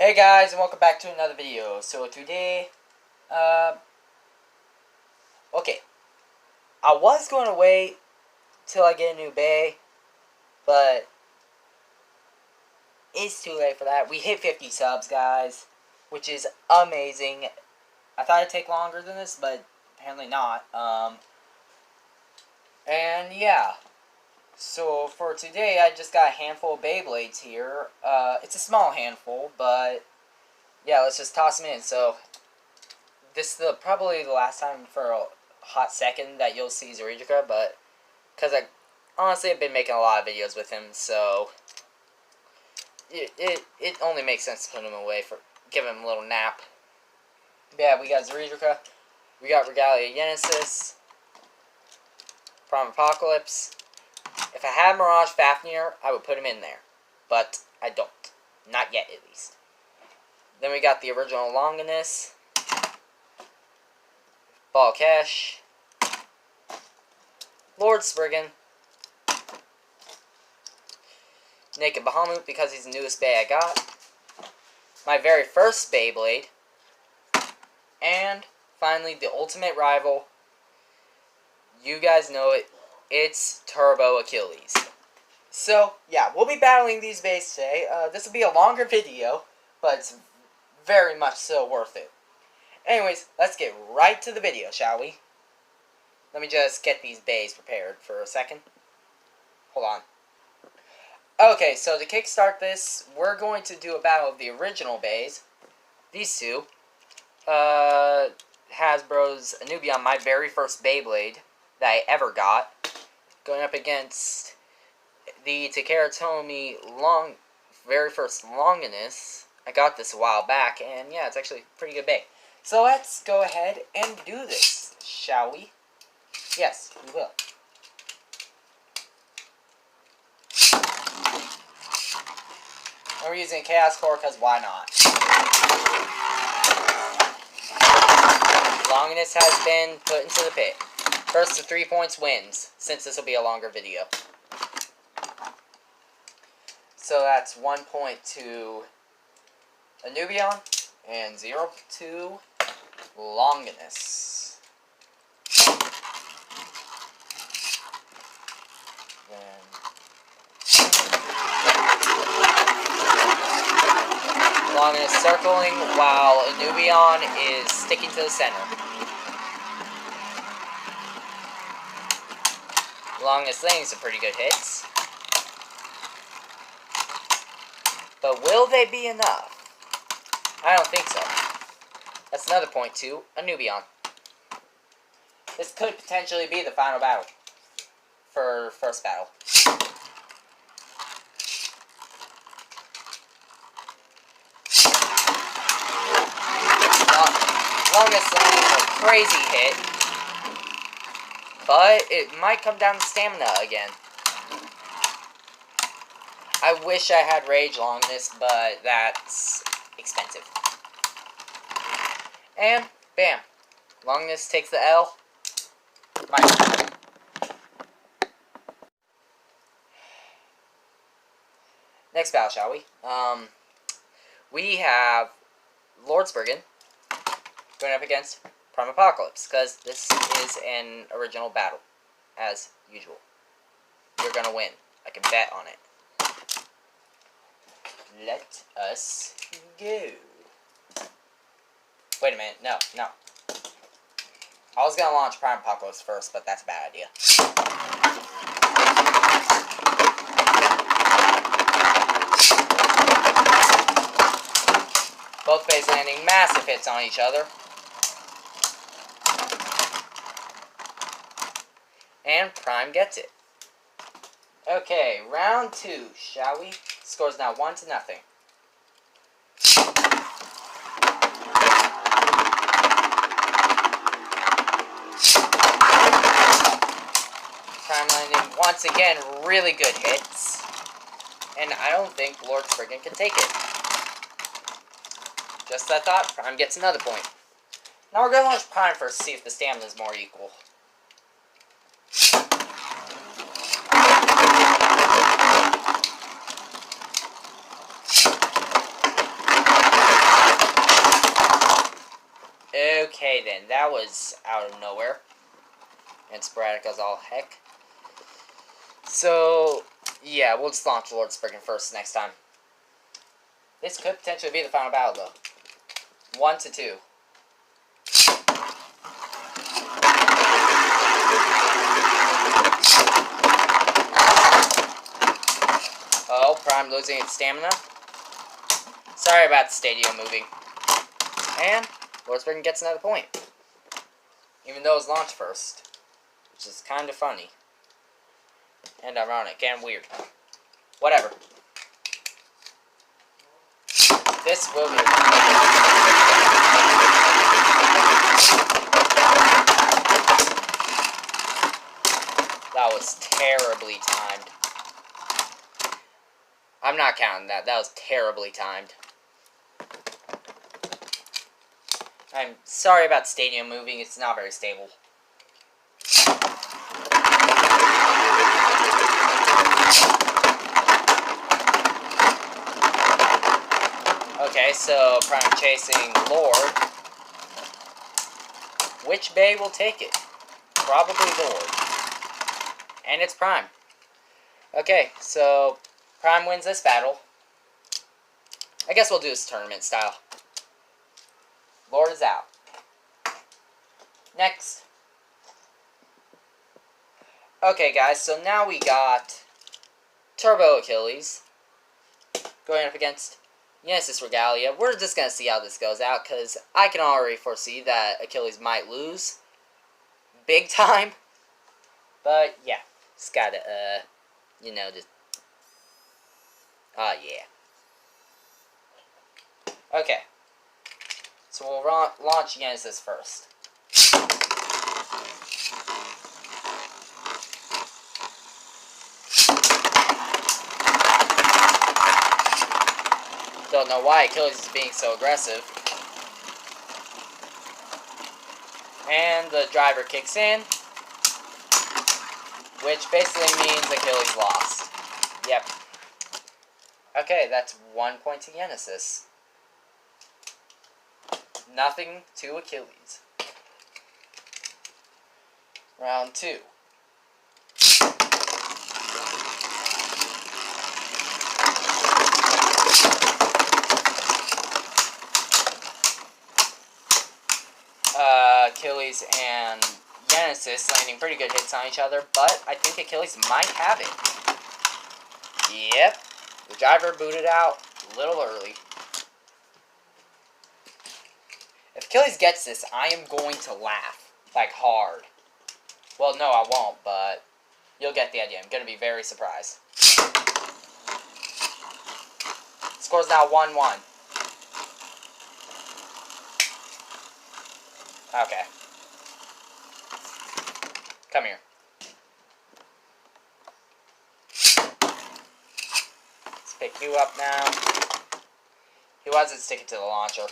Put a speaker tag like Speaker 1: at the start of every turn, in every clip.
Speaker 1: Hey guys, and welcome back to another video. So today, okay, I was going to wait till I get a new bay, but it's too late for that. We hit 50 subs, guys, which is amazing. I thought it'd take longer than this, but apparently not. And yeah, so for today, I just got a handful of Beyblades here. It's a small handful, but yeah, let's just toss them in. So this is probably the last time for a hot second that you'll see Zoridrika, but because I honestly have been making a lot of videos with him, so it only makes sense to put him away for give him a little nap. Yeah, we got Zoridrika, we got Regalia Genesis, Prom Apocalypse. If I had Mirage Fafnir, I would put him in there, but I don't. Not yet, at least. Then we got the original Longinus, Ball Cash, Lord Spriggan, Naked Bahamut because he's the newest Bay I got, my very first Beyblade, and finally the ultimate rival. You guys know it. It's Turbo Achilles. So, yeah, we'll be battling these bays today. This will be a longer video, but it's very much so worth it. Anyways, let's get right to the video, shall we? Let me just get these bays prepared for a second. Hold on. Okay, so to kickstart this, we're going to do a battle of the original bays. These two. Hasbro's Anubion, my very first Beyblade that I ever got. Going up against the Takara Tomy very first Longinus. I got this a while back, and yeah, it's actually a pretty good bay. So let's go ahead and do this, shall we? Yes, we will. And we're using Chaos Core because why not? Longinus has been put into the pit. First to 3 points wins, since this will be a longer video. So that's 1 point to Anubion, and 0 to Longinus. Then Longinus circling while Anubion is sticking to the center. Longinus landing some pretty good hits. But will they be enough? I don't think so. That's another point to Anubion. This could potentially be the final battle. For first battle. Longest landing a crazy hit. But it might come down to stamina again. I wish I had Rage Longinus, but that's expensive. And, bam. Longinus takes the L. Next battle, shall we? We have Lord Spriggan going up against Prom Apocalypse, because this is an original battle, as usual. You're gonna win. I can bet on it. Let us go. Wait a minute. No. I was gonna launch Prime Apocalypse first, but that's a bad idea. Both bays landing massive hits on each other. And Prime gets it. Okay, round 2, shall we? Score's now 1-0. Prime landing once again really good hits. And I don't think Lord Spriggan can take it. Just as I thought, Prime gets another point. Now we're going to launch Prime first to see if the stamina is more equal. Okay then, that was out of nowhere. And sporadic as all heck. So, yeah, we'll just launch Lord Spriggan first next time. This could potentially be the final battle, though. 1 to 2. Oh, Prime losing its stamina. Sorry about the stadium moving. And Lord Spriggan gets another point. Even though it was launched first. Which is kind of funny. And ironic and weird. Whatever. This will be... That was terribly timed. I'm not counting that. That was terribly timed. I'm sorry about stadium moving. It's not very stable. Okay, so Prime chasing Lord. Which Bay will take it? Probably Lord. And it's Prime. Okay, so Prime wins this battle. I guess we'll do this tournament style. Lord is out. Next. Okay, guys, so now we got Turbo Achilles going up against Genesis Regalia. We're just going to see how this goes out, because I can already foresee that Achilles might lose. Big time. But, yeah. Just gotta, you know, just... yeah. Okay. So we'll launch Genesis first. Don't know why Achilles is being so aggressive. And the driver kicks in, which basically means Achilles lost. Yep. Okay, that's 1 point to Genesis. Nothing to Achilles. Round 2. Achilles and Genesis landing pretty good hits on each other, but I think Achilles might have it. Yep. The driver booted out a little early. If Achilles gets this, I am going to laugh. Like, hard. Well, no, I won't, but you'll get the idea. I'm going to be very surprised. Score's now 1-1. Okay. Come here. Let's pick you up now. He wasn't sticking to the launcher.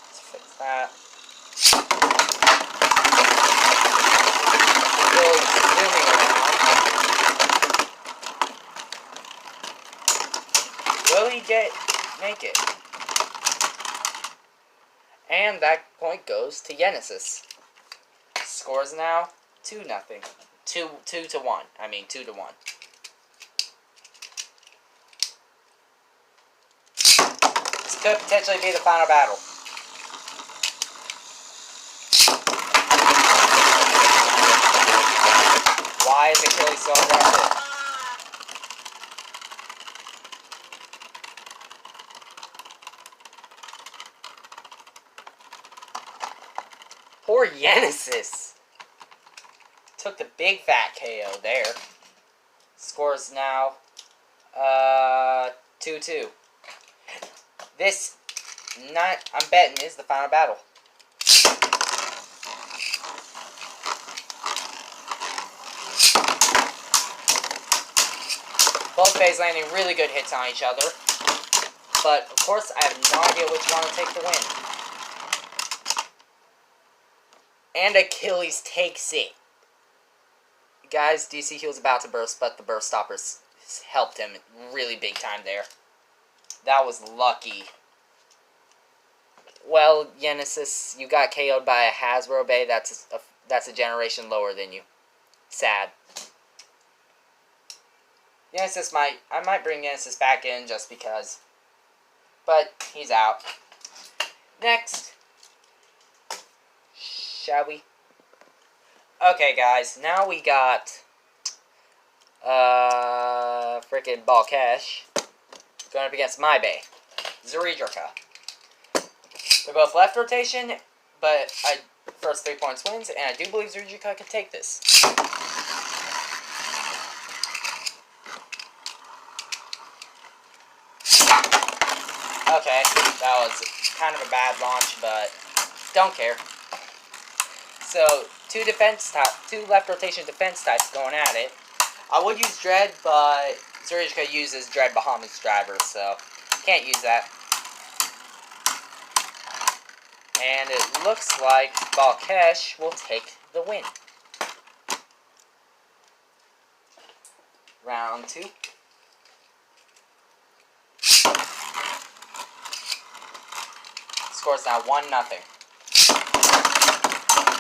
Speaker 1: Let's fix that. Really zooming around. Will he make it? And that point goes to Genesis. Scores now 2-0. 2-1. I mean 2-1. This could potentially be the final battle. Why is Achilles so aggressive? Poor Genesis. Took the big fat KO there. Scores now 2-2. This, I'm betting, is the final battle. Both bays landing really good hits on each other. But, of course, I have no idea which one to take the win. And Achilles takes it. Guys, DC Heal's about to burst, but the burst stopper's helped him really big time there. That was lucky. Well, Genesis, you got KO'd by a Hasbro Bay. That's a generation lower than you. Sad. Genesis I might bring Genesis back in just because. But he's out. Next. Shall we? Okay, guys. Now we got freaking Ball Cash going up against my Bay. Zuridrika. They're both left rotation, but first 3 points wins, and I do believe Zuridrika can take this. Okay, that was kind of a bad launch, but don't care. So, two left rotation defense types going at it. I would use Dread, but Zuridrika uses Dread Bahamut's driver, so can't use that. And it looks like Balkesh will take the win. Round 2. Score's now 1-0.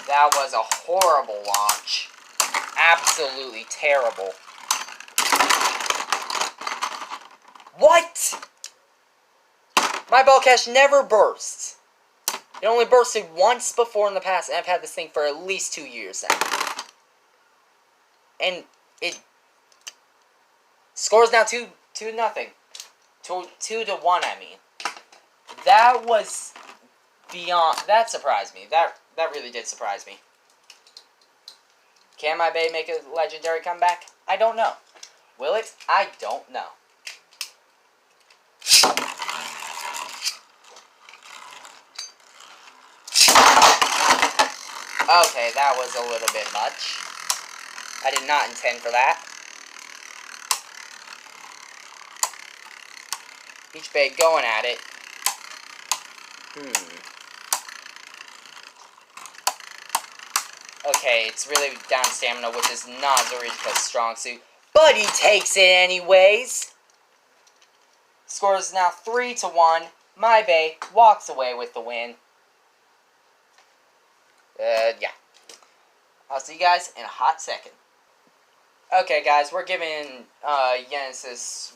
Speaker 1: That was a horrible launch. Absolutely terrible. What? My Balkesh never bursts. It only bursted once before in the past, and I've had this thing for at least 2 years now. And it scores now 2-0. 2-1, I mean. That was beyond. That surprised me. That really did surprise me. Can my Bay make a legendary comeback? I don't know. Will it? I don't know. Okay, that was a little bit much. I did not intend for that. Each Bay going at it. Okay, it's really down to stamina, which is not Zuridrika's strong suit. But he takes it anyways! Score is now 3-1. My Bay walks away with the win. Yeah. I'll see you guys in a hot second. Okay, guys, we're giving Genesis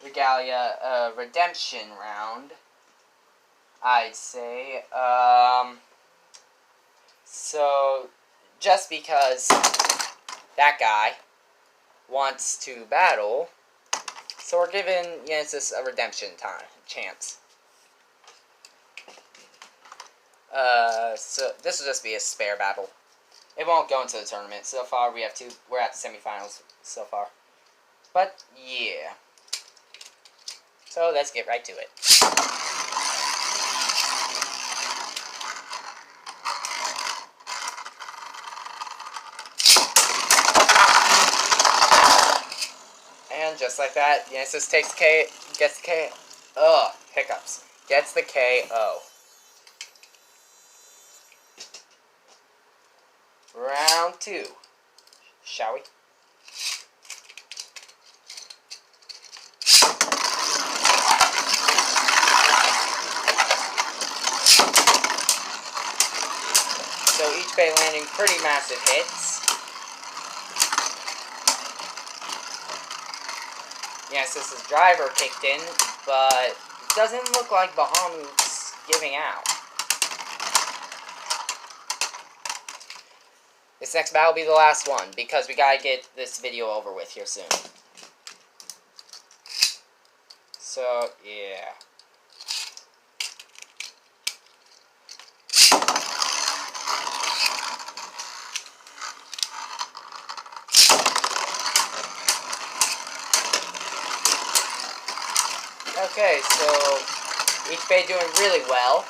Speaker 1: Regalia a redemption round, I'd say. So, just because that guy wants to battle, so we're giving Genesis a redemption chance. So this will just be a spare battle. It won't go into the tournament. So far, we're at the semifinals so far. But yeah. So let's get right to it. And just like that, Genesis gets the K. Ugh, hiccups. Gets the KO. Round 2. Shall we? So each Bay landing pretty massive hits. Yes, this is driver kicked in, but it doesn't look like Bahamut's giving out. This next battle will be the last one, because we gotta get this video over with here soon. So, yeah. Okay, so each Bay doing really well.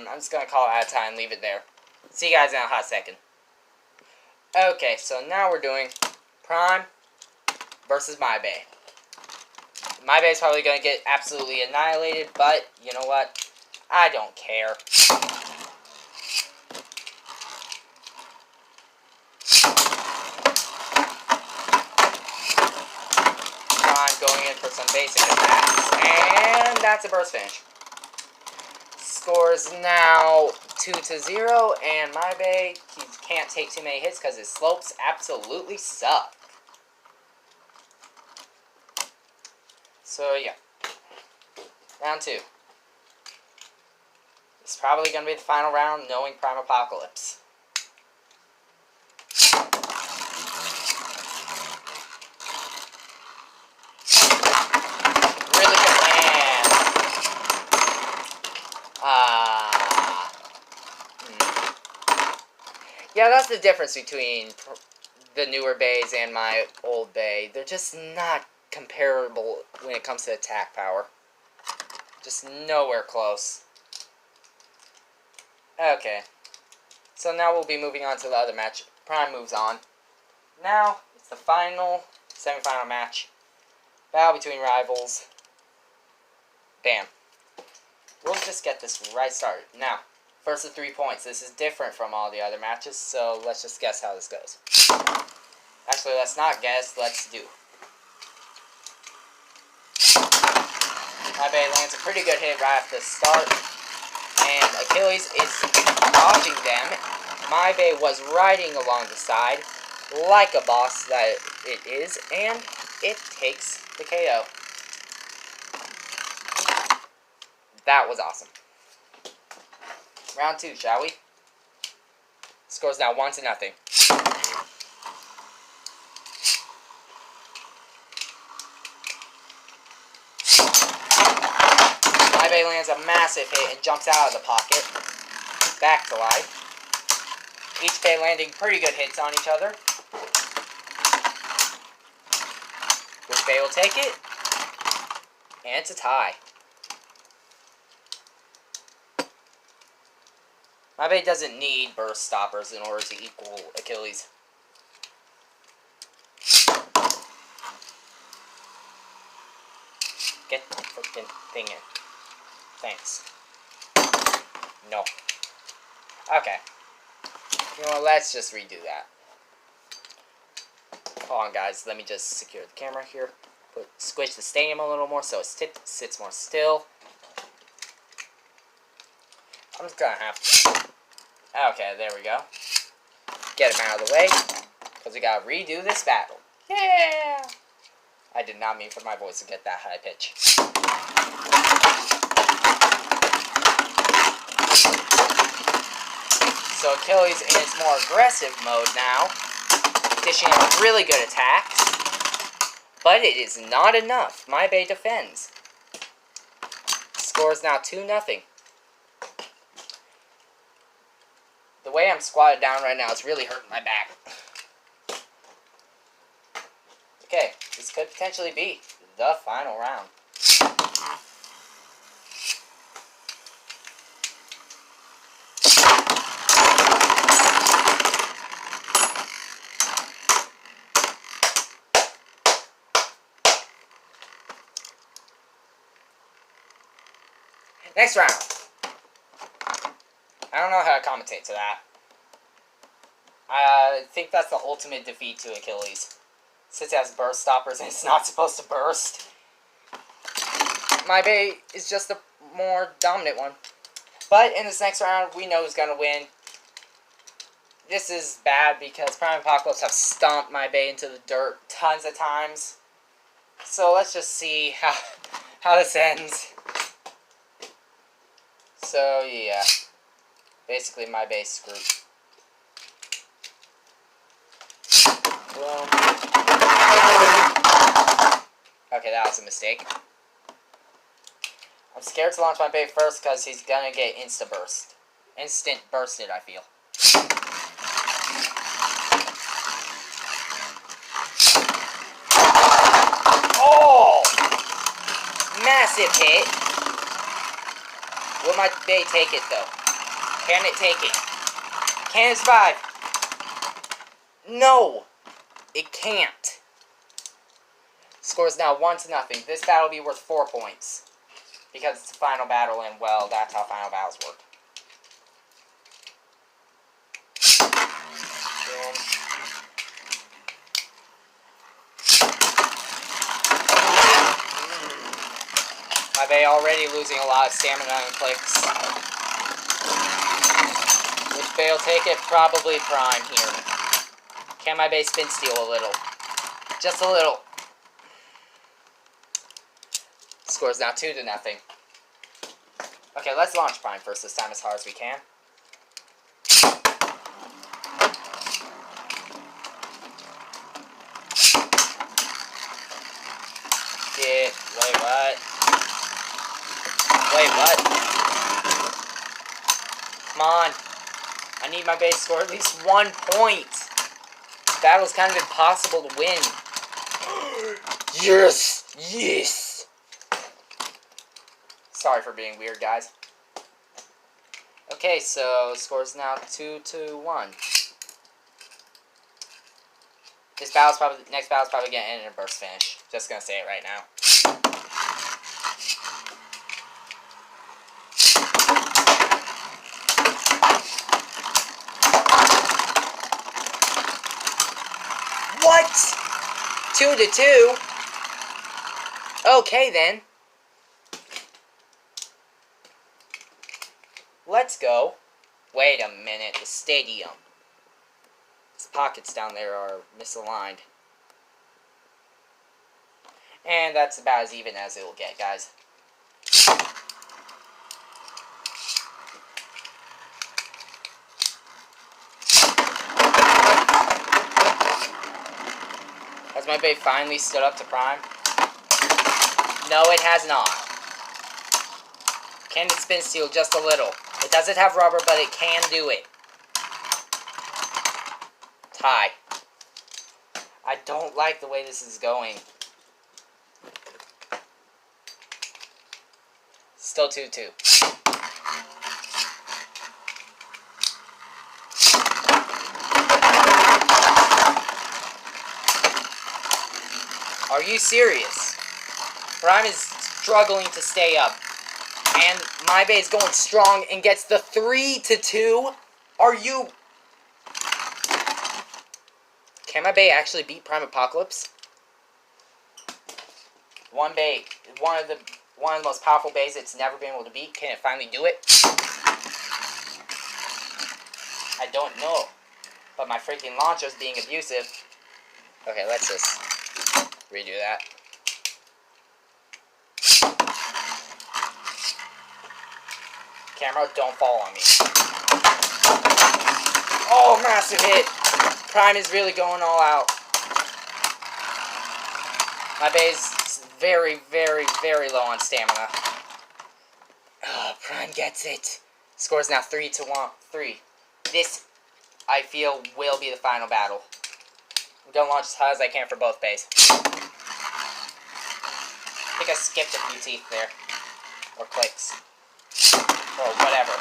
Speaker 1: I'm just gonna call it out of time, leave it there. See you guys in a hot second. Okay, so now we're doing Prime versus my Bay. My Bay's probably going to get absolutely annihilated, but you know what? I don't care. I'm going in for some basic attacks, and that's a burst finish. Score is now 2-0, and my Bay, he can't take too many hits because his slopes absolutely suck. So yeah, round 2. It's probably going to be the final round, knowing Prime Apocalypse. Really good land. Yeah, that's the difference between the newer bays and my old bay. They're just not comparable when it comes to attack power. Just nowhere close. Okay. So now we'll be moving on to the other match. Prime moves on. Now, it's the final, semi-final match. Battle between rivals. Bam. We'll just get this right started. Now, first of 3 points. This is different from all the other matches, so let's just guess how this goes. Actually, let's not guess. Let's do. My Bay lands a pretty good hit right after the start. And Achilles is dodging them. My Bay was riding along the side like a boss that it is, and it takes the KO. That was awesome. Round 2, shall we? Score's now 1-0. My Bay lands a massive hit and jumps out of the pocket. Back to life. Each Bay landing pretty good hits on each other. Which Bay will take it? And it's a tie. My Bay doesn't need burst stoppers in order to equal Achilles. Get the freaking thing in. Thanks. No. Okay. You know what, let's just redo that. Hold on, guys. Let me just secure the camera here. Squish the stadium a little more so it sits more still. I'm just gonna have to... Okay, there we go. Get him out of the way. Because we gotta redo this battle. Yeah! I did not mean for my voice to get that high pitch. So Achilles in its more aggressive mode now. Dishing out really good attacks. But it is not enough. My Bay defends. Score is now 2-0. The way I'm squatted down right now is really hurting my back. Okay, this could potentially be the final round. Next round. I don't know how to commentate to that. I think that's the ultimate defeat to Achilles. Since it has burst stoppers and it's not supposed to burst. My Bay is just the more dominant one. But in this next round, we know who's going to win. This is bad because Prime Apocalypse have stomped my Bay into the dirt tons of times. So let's just see how this ends. So yeah. Basically my Bay's screwed. Boom. Okay, that was a mistake. I'm scared to launch my Bay first because he's gonna get insta-burst. Instant bursted, I feel. Oh! Massive hit. Will my Bay take it, though? Can it take it? Can it survive? No! It can't. Score is now 1-0. This battle will be worth 4 points. Because it's the final battle, and, well, that's how final battles work. My Bay already losing a lot of stamina and clicks. Which Bay will take it? Probably Prime here. Can my Bay spin steal a little? Just a little. Score's now 2-0. Okay, let's launch Prime first this time as hard as we can. Wait, what? Wait, what? Come on. I need my base score at least 1 point. This battle's kind of impossible to win. Yes! Yes! Sorry for being weird, guys. Okay, so score's now 2-1. This battle's probably, next battle's probably gonna end in a burst finish. Just gonna say it right now. What? 2-2? Okay then. Let's go. Wait a minute, the stadium. His pockets down there are misaligned. And that's about as even as it will get, guys. Has my Bay finally stood up to Prime? No, it has not. Can it spin steal just a little? It doesn't have rubber, but it can do it. Tie. I don't like the way this is going. Still 2-2. Are you serious? Prime is struggling to stay up. And my Bay is going strong and gets the 3-2. Are you... Can my Bay actually beat Prime Apocalypse? One of the most powerful Bays it's never been able to beat. Can it finally do it? I don't know. But my freaking launcher's being abusive. Okay, let's just redo that. Camera, don't fall on me. Oh, massive hit! Prime is really going all out. My Bay's very, very, very low on stamina. Oh, Prime gets it. Score's now 3-3. This, I feel, will be the final battle. I'm gonna launch as high as I can for both Bays. I think I skipped a few teeth there. Or clicks. Or whatever.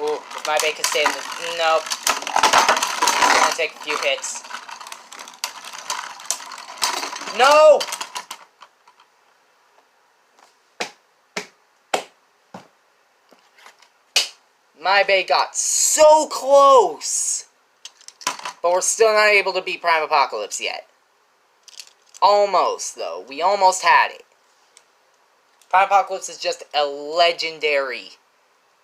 Speaker 1: Ooh, if my Bay could stay in the... Nope. It's gonna take a few hits. No! My Bay got so close! But we're still not able to beat Prime Apocalypse yet. Almost, though. We almost had it. Prime Apocalypse is just a legendary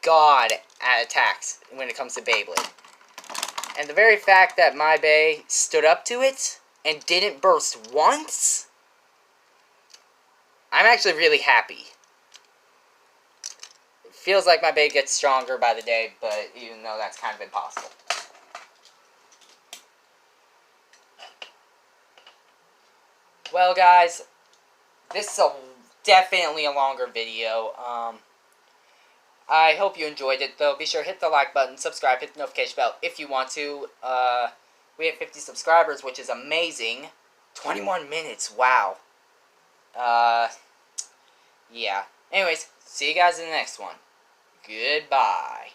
Speaker 1: god at attacks when it comes to Beyblade. And the very fact that my Bay stood up to it and didn't burst once, I'm actually really happy. It feels like my Bay gets stronger by the day, but even though that's kind of impossible. Well, guys, this is definitely a longer video. I hope you enjoyed it, though. Be sure to hit the like button, subscribe, hit the notification bell if you want to. We have 50 subscribers, which is amazing. 21 minutes, wow. Yeah. Anyways, see you guys in the next one. Goodbye.